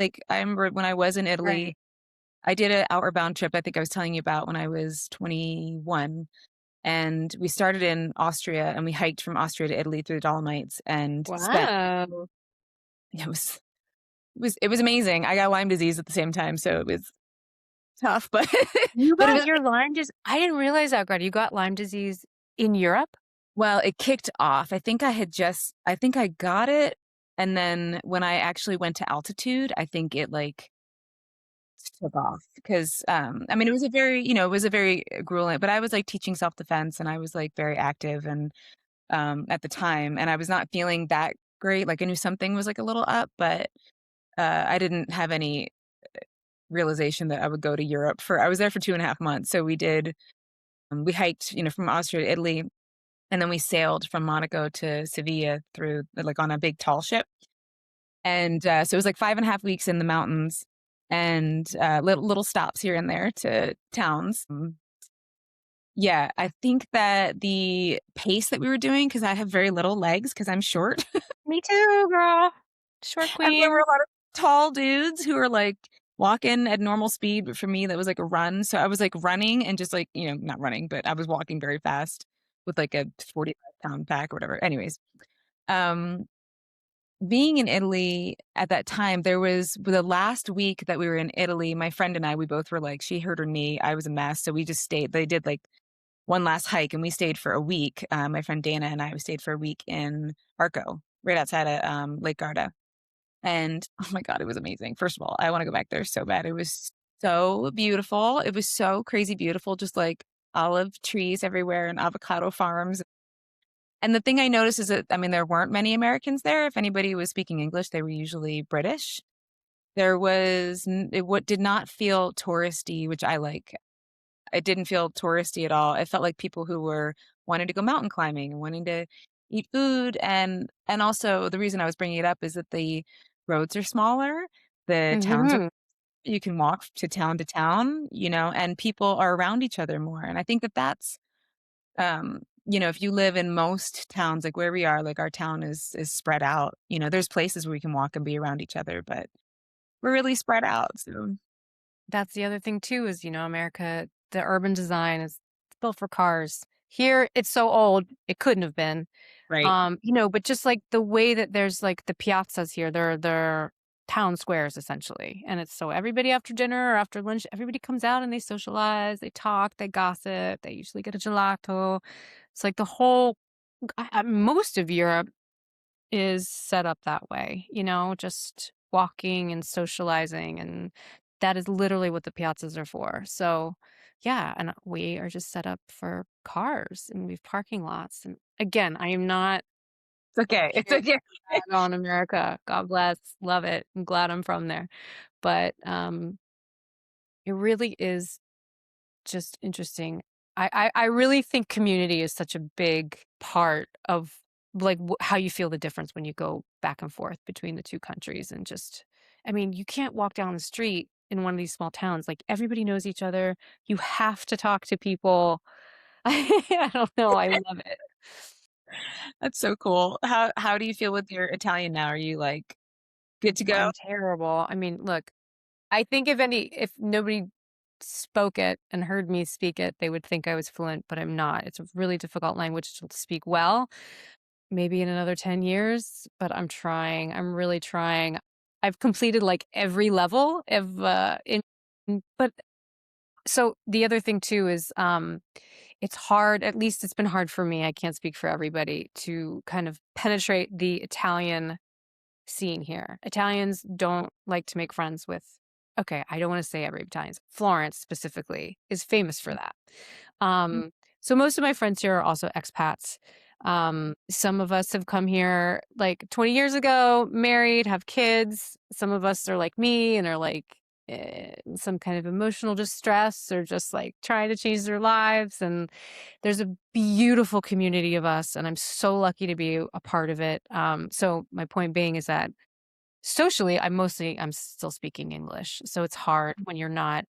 Like, I remember when I was in Right. Italy, I did an outward bound trip I think I was telling you about when I was 21, and we started in Austria, and we hiked from Austria to Italy through the Dolomites and spent Wow. it was it was amazing. I got Lyme disease at the same time, so it was tough, but You but it got was your Lyme dis I didn't realize that, God. You got Lyme disease in Europe? well, it kicked off. I think I got it, and then when I actually went to altitude, I think it, like, took off 'cause, I mean, it was a very it was a very grueling but I was, like, teaching self-defense, and I was, like, very active and, at the time, and I was not feeling that great, like, I knew something was, like, a little up, but, I didn't have any realization that I would go to Europe for I was there for 2.5 months, so we hiked, from Austria to Italy, and then we sailed from Monaco to Sevilla through like, on a big tall ship, and, so it was, like, 5.5 weeks in the mountains and, little stops here and there to towns. Yeah, I think that the pace that we were doing, because I have very little legs, because 'cause I'm short, Me too, girl. Short and there were queen. a lot of tall dudes who were, like, walking at normal speed, but for me, that was like a run, so I was, like, running and just, like, not running, but I was walking very fast with, like, a 45-pound pack or whatever. Anyways, um, being in Italy at that time, there was the last week that we were in Italy, my friend and I, we both were like she hurt her knee, I was a mess, so we just stayed. They did, like, one last hike, and we stayed for a week. My friend Dana and I, we stayed for a week in Arco, right outside of, Lake Garda, and, oh my god, it was amazing. First of all, I wanna go back there so bad. It was so beautiful. It was so crazy beautiful, just, like, olive trees everywhere and avocado farms. And the thing I noticed is that, I mean, there weren't many Americans there. If anybody was speaking English, they were usually British. There was n it what did not feel touristy, which I like. It didn't feel touristy at all. It felt like people who were wanting to go mountain climbing and wanting to eat food, and also the reason I was bringing it up is that the roads are smaller, the towns are Mhm. you can walk to town, and people are around each other more, and I think that that's if you live in most towns, like where we are, like our town is spread out. There's places where we can walk and be around each other, but we're really spread out. So That's the other thing too is, America, the urban design is built for cars. Here, it's so old, it couldn't have been. right. But just like the way that there's like the piazzas here, they're town squares essentially. And it's so everybody after dinner or after lunch, everybody comes out and they socialize, they talk, they gossip, they usually get a gelato. It's like the whole most of Europe is set up that way, just walking and socializing, and that is literally what the piazzas are for. So, yeah, and we are just set up for cars and we have parking lots. And again, I am not It's okay. It's here okay. on America. God bless, love it. I'm glad I'm from there. But it really is just interesting. I really think community is such a big part of like how you feel the difference when you go back and forth between the two countries. And just, I mean, you can't walk down the street in one of these small towns. Like everybody knows each other. You have to talk to people. I don't know. I love it. That's so cool. How do you feel with your Italian now? Are you, like, good to go? I'm terrible. I mean, look, I think if nobody spoke it and heard me speak it, they would think I was fluent, but I'm not. It's a really difficult language to speak well. Maybe in another 10 years, but I'm trying. I'm really trying. I've completed like every level of but so the other thing too is it's hard, at least it's been hard for me. I can't speak for everybody to kind of penetrate the Italian scene here. Italians don't like to make friends with okay, I don't want to say every Italian. Florence specifically is famous for that. Mm, So most of my friends here are also expats. Some of us have come here like 20 years ago, married, have kids. Some of us are like me and are like some kind of emotional distress or just like trying to change their lives. And there's a beautiful community of us, and I'm so lucky to be a part of it. So my point being is that socially, I'm still speaking English. So it's hard when you're not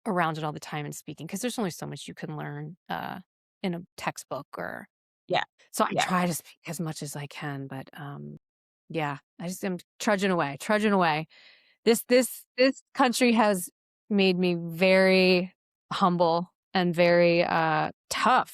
around it all the time and speaking because there's only so much you can learn in a textbook or yeah, so I yeah. try to speak as much as I can, but Yeah, I just am trudging away, trudging away. This country has made me very humble and very tough